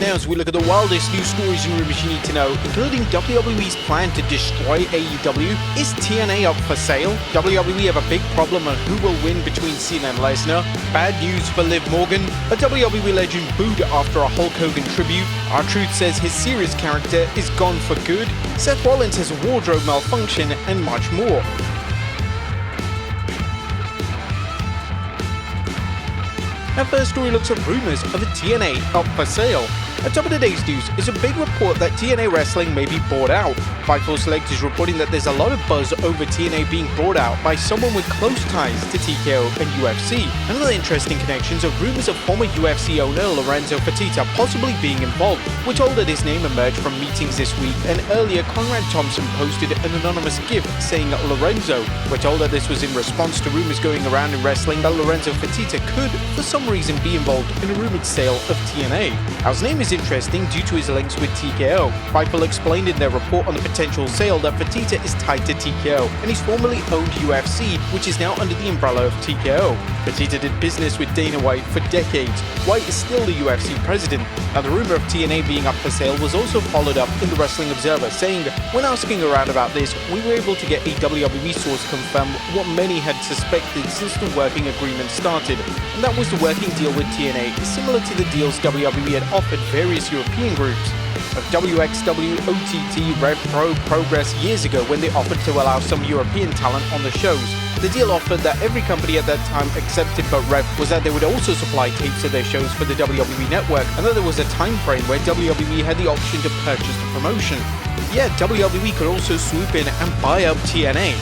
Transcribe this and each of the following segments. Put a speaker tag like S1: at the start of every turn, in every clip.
S1: now as we look at the wildest news stories and rumors you need to know, including WWE's plan to destroy AEW. Is TNA up for sale? WWE have a big problem on who will win between Cena and Lesnar. Bad news for Liv Morgan. A WWE legend booed after a Hulk Hogan tribute. R-Truth says his serious character is gone for good. Seth Rollins has a wardrobe malfunction, and much more. Our first story looks at rumors of a TNA up for sale. At top of today's news is a big report that TNA Wrestling may be bought out. Fightful Select is reporting that there's a lot of buzz over TNA being bought out by someone with close ties to TKO and UFC. Another interesting connections are rumors of former UFC owner Lorenzo Fertitta possibly being involved. We're told that his name emerged from meetings this week, and earlier Conrad Thompson posted an anonymous GIF saying Lorenzo. We're told that this was in response to rumors going around in wrestling that Lorenzo Fertitta could, for some reason, be involved in a rumored sale of TNA. Now, his name is interesting due to his links with TKO. Fightful explained in their report on the potential sale that Fertitta is tied to TKO, and he's formerly owned UFC, which is now under the umbrella of TKO. Fertitta did business with Dana White for decades. White is still the UFC president. Now, the rumor of TNA being up for sale was also followed up in the Wrestling Observer, saying, "When asking around about this, we were able to get a WWE source confirm what many had suspected since the working agreement started, and that was the working deal with TNA is similar to the deals WWE had offered various European groups. Of WXW, OTT, Rev Pro, Progress years ago when they offered to allow some European talent on the shows. The deal offered that every company at that time accepted but Rev was that they would also supply tapes of their shows for the WWE network, and that there was a time frame where WWE had the option to purchase the promotion. Yet WWE could also swoop in and buy up TNA.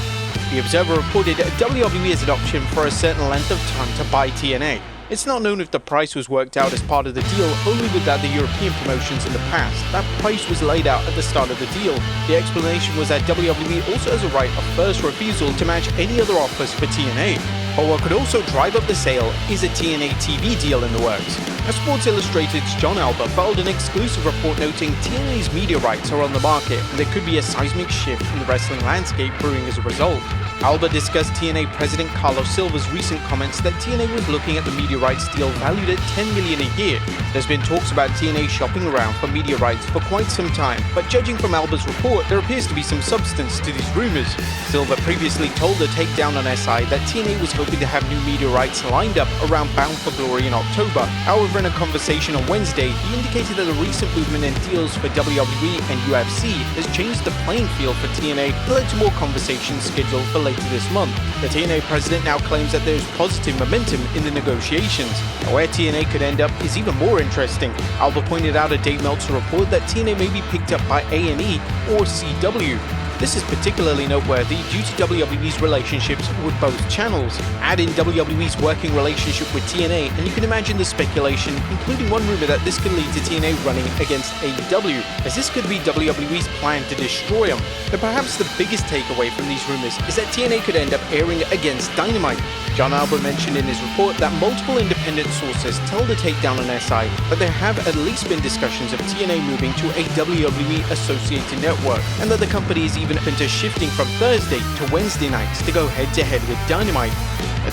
S1: The Observer reported WWE has an option for a certain length of time to buy TNA. It's not known if the price was worked out as part of the deal, only with that the European promotions in the past. That price was laid out at the start of the deal. The explanation was that WWE also has a right of first refusal to match any other offers for TNA. But what could also drive up the sale is a TNA TV deal in the works. Now, Sports Illustrated's John Alba filed an exclusive report noting TNA's media rights are on the market, and there could be a seismic shift in the wrestling landscape brewing as a result. Alba discussed TNA President Carlos Silva's recent comments that TNA was looking at the media rights deal valued at $10 million a year. There's been talks about TNA shopping around for media rights for quite some time, but judging from Alba's report, there appears to be some substance to these rumors. Silva previously told the Takedown on SI that TNA was hoping to have new media rights lined up around Bound for Glory in October. However, in a conversation on Wednesday, he indicated that the recent movement in deals for WWE and UFC has changed the playing field for TNA and led to more conversations scheduled for later this month. The TNA president now claims that there's positive momentum in the negotiations. Now, where TNA could end up is even more interesting. Alba pointed out a Dave Meltzer report that TNA may be picked up by A&E or CW. This is particularly noteworthy due to WWE's relationships with both channels. Add in WWE's working relationship with TNA and you can imagine the speculation, including one rumor that this could lead to TNA running against AEW, as this could be WWE's plan to destroy them. But perhaps the biggest takeaway from these rumors is that TNA could end up airing against Dynamite. John Alba mentioned in his report that multiple independent sources tell the Takedown on SI that there have at least been discussions of TNA moving to a WWE associated network, and that the company is even open to shifting from Thursday to Wednesday nights to go head-to-head with Dynamite.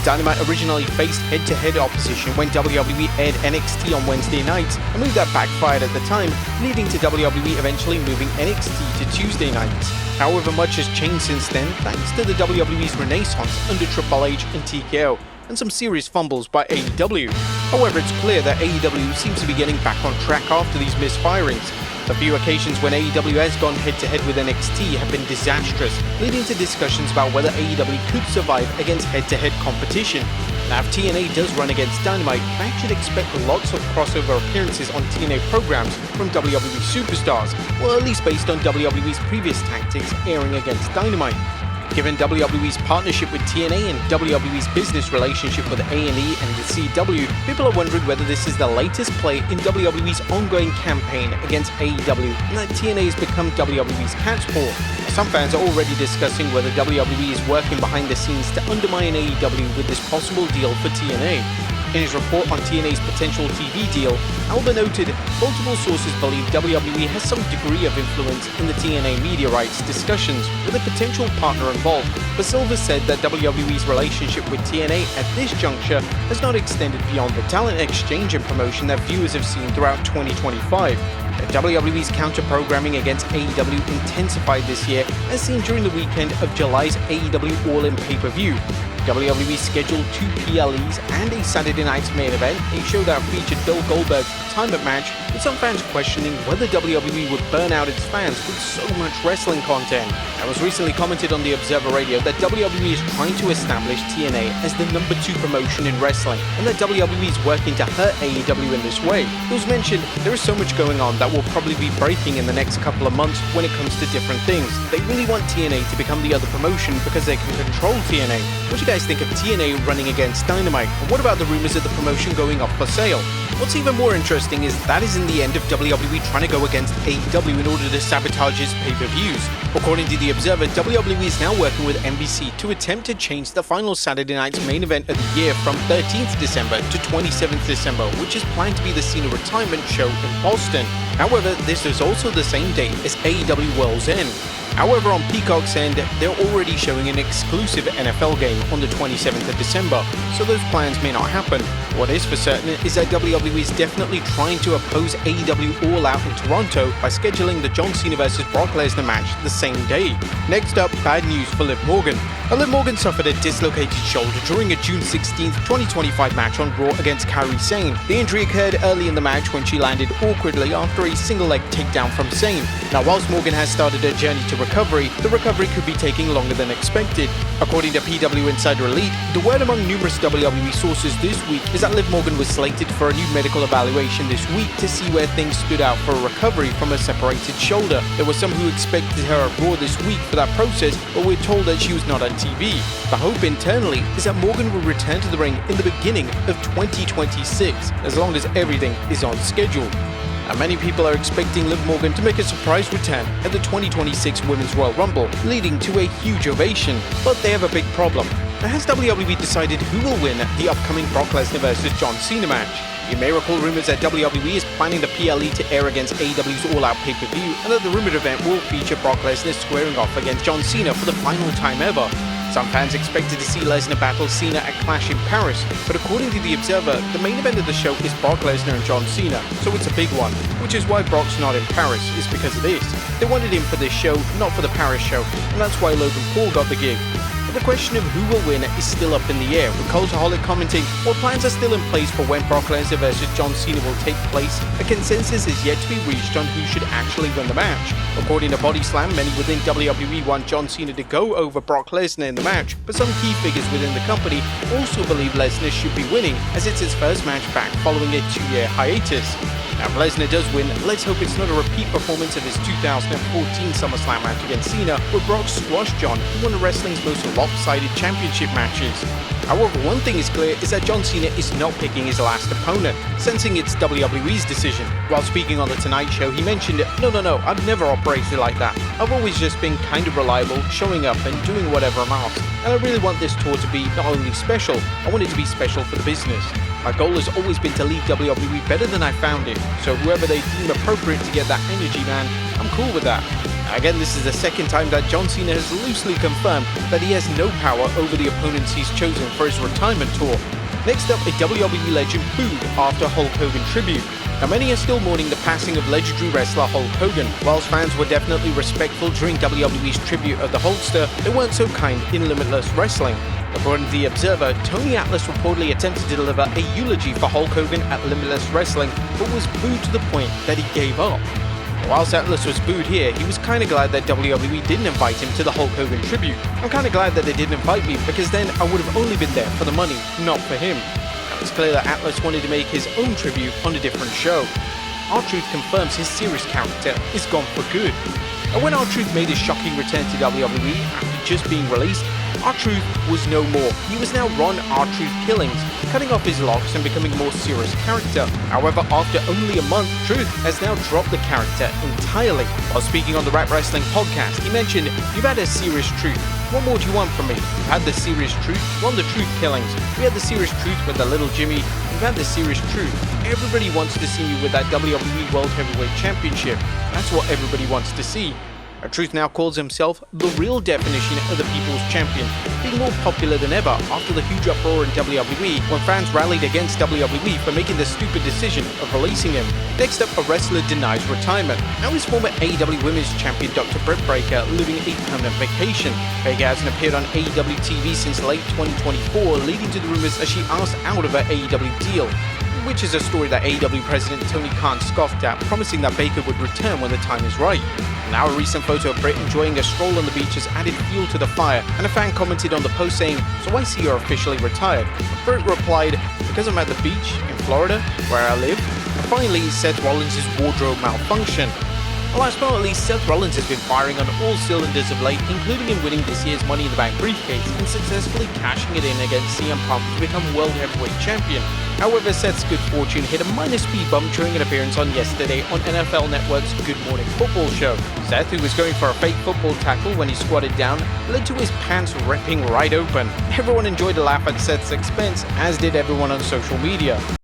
S1: Dynamite originally faced head-to-head opposition when WWE aired NXT on Wednesday nights, a move that backfired at the time, leading to WWE eventually moving NXT to Tuesday nights. However, much has changed since then, thanks to the WWE's renaissance under Triple H and TKO, and some serious fumbles by AEW. However, it's clear that AEW seems to be getting back on track after these misfirings. The few occasions when AEW has gone head-to-head with NXT have been disastrous, leading to discussions about whether AEW could survive against head-to-head competition. Now, if TNA does run against Dynamite, fans should expect lots of crossover appearances on TNA programs from WWE superstars, well, at least based on WWE's previous tactics airing against Dynamite. Given WWE's partnership with TNA and WWE's business relationship with A&E and the CW, people are wondering whether this is the latest play in WWE's ongoing campaign against AEW and that TNA has become WWE's cat's paw. Some fans are already discussing whether WWE is working behind the scenes to undermine AEW with this possible deal for TNA. In his report on TNA's potential TV deal, Alba noted, multiple sources believe WWE has some degree of influence in the TNA media rights discussions with a potential partner involved, but Silver said that WWE's relationship with TNA at this juncture has not extended beyond the talent exchange and promotion that viewers have seen throughout 2025. WWE's counter-programming against AEW intensified this year, as seen during the weekend of July's AEW All-In pay-per-view. WWE scheduled 2 PLEs and a Saturday night's main event, a show that featured Bill Goldberg's retirement match, with some fans questioning whether WWE would burn out its fans with so much wrestling content. It was recently commented on the Observer Radio that WWE is trying to establish TNA as the number 2 promotion in wrestling, and that WWE is working to hurt AEW in this way. It was mentioned there is so much going on that will probably be breaking in the next couple of months when it comes to different things. They really want TNA to become the other promotion because they can control TNA. What do you guys think of TNA running against Dynamite? And what about the rumors of the promotion going up for sale? What's even more interesting is that is in the end of WWE trying to go against AEW in order to sabotage its pay-per-views. According to the Observer, WWE is now working with NBC to attempt to change the final Saturday night's main event of the year from 13th December to 27th December, which is planned to be the Cena retirement show in Boston. However, this is also the same date as AEW World's End. However, on Peacock's end, they're already showing an exclusive NFL game on the 27th of December, so those plans may not happen. What is for certain is that WWE is definitely trying to oppose AEW All Out in Toronto by scheduling the John Cena vs. Brock Lesnar match the same day. Next up, bad news for Liv Morgan. Liv Morgan suffered a dislocated shoulder during a June 16, 2025 match on Raw against Kairi Sane. The injury occurred early in the match when she landed awkwardly after a single leg takedown from Sane. Now, whilst Morgan has started her journey to recovery, the recovery could be taking longer than expected. According to PW Insider Elite, the word among numerous WWE sources this week is that Liv Morgan was slated for a new medical evaluation this week to see where things stood out for a recovery from a separated shoulder. There were some who expected her at Raw this week for that process, but we're told that she was not on TV. The hope internally is that Morgan will return to the ring in the beginning of 2026, as long as everything is on schedule. And many people are expecting Liv Morgan to make a surprise return at the 2026 Women's Royal Rumble, leading to a huge ovation. But they have a big problem. Now, has WWE decided who will win the upcoming Brock Lesnar vs. John Cena match? You may recall rumors that WWE is planning the PLE to air against AEW's All Out pay-per-view, and that the rumored event will feature Brock Lesnar squaring off against John Cena for the final time ever. Some fans expected to see Lesnar battle Cena at Clash in Paris, but according to The Observer, the main event of the show is Brock Lesnar and John Cena, so it's a big one, which is why Brock's not in Paris, is because of this. They wanted him for this show, not for the Paris show, and that's why Logan Paul got the gig. But the question of who will win is still up in the air, with Cultaholic commenting, while plans are still in place for when Brock Lesnar vs. John Cena will take place, a consensus is yet to be reached on who should actually win the match. According to Body Slam, many within WWE want John Cena to go over Brock Lesnar in the match, but some key figures within the company also believe Lesnar should be winning, as it's his first match back following a 2-year hiatus. Now, if Lesnar does win, let's hope it's not a repeat performance of his 2014 SummerSlam match against Cena, where Brock squashed John in one of wrestling's most lopsided championship matches. However, one thing is clear is that John Cena is not picking his last opponent, sensing it's WWE's decision. While speaking on The Tonight Show, he mentioned, No, I've never operated like that. I've always just been kind of reliable, showing up and doing whatever I'm asked. And I really want this tour to be not only special, I want it to be special for the business. My goal has always been to leave WWE better than I found it, so whoever they deem appropriate to get that energy, man, I'm cool with that. Again, this is the second time that John Cena has loosely confirmed that he has no power over the opponents he's chosen for his retirement tour. Next up, a WWE legend booed after Hulk Hogan tribute. Now, many are still mourning the passing of legendary wrestler Hulk Hogan. Whilst fans were definitely respectful during WWE's tribute of the Hulkster, they weren't so kind in Limitless Wrestling. According to The Observer, Tony Atlas reportedly attempted to deliver a eulogy for Hulk Hogan at Limitless Wrestling, but was booed to the point that he gave up. Whilst Atlas was booed here, he was kinda glad that WWE didn't invite him to the Hulk Hogan tribute. I'm kinda glad that they didn't invite me, because then I would have only been there for the money, not for him. Now, it's clear that Atlas wanted to make his own tribute on a different show. R-Truth confirms his serious character is gone for good. And when R-Truth made his shocking return to WWE after just being released, R-Truth was no more. He was now Ron R-Truth Killings, cutting off his locks and becoming a more serious character. However, after only a month, Truth has now dropped the character entirely. While speaking on the Rap Wrestling podcast, he mentioned, "You've had a serious Truth. What more do you want from me? You've had the serious Truth, won the Truth Killings. We had the serious Truth with the little Jimmy. we've had the serious truth. Everybody wants to see me with that WWE World Heavyweight Championship. That's what everybody wants to see. A Truth now calls himself the real definition of the People's Champion, being more popular than ever after the huge uproar in WWE when fans rallied against WWE for making the stupid decision of releasing him. Next up, a wrestler denies retirement. Now his former AEW Women's Champion Dr. Britt Baker living a permanent vacation. Baker hasn't appeared on AEW TV since late 2024, leading to the rumors as she asked out of her AEW deal, which is a story that AEW President Tony Khan scoffed at, promising that Baker would return when the time is right. Now a recent photo of Britt enjoying a stroll on the beach has added fuel to the fire, and a fan commented on the post saying, "So I see you're officially retired." Britt replied, "Because I'm at the beach in Florida, where I live." And finally, Seth Rollins' wardrobe malfunction. Last but not least, Seth Rollins has been firing on all cylinders of late, including in winning this year's Money in the Bank briefcase and successfully cashing it in against CM Punk to become World Heavyweight Champion. However, Seth's good fortune hit a minor speed bump during an appearance on yesterday on NFL Network's Good Morning Football show. Seth, who was going for a fake football tackle when he squatted down, led to his pants ripping right open. Everyone enjoyed a laugh at Seth's expense, as did everyone on social media.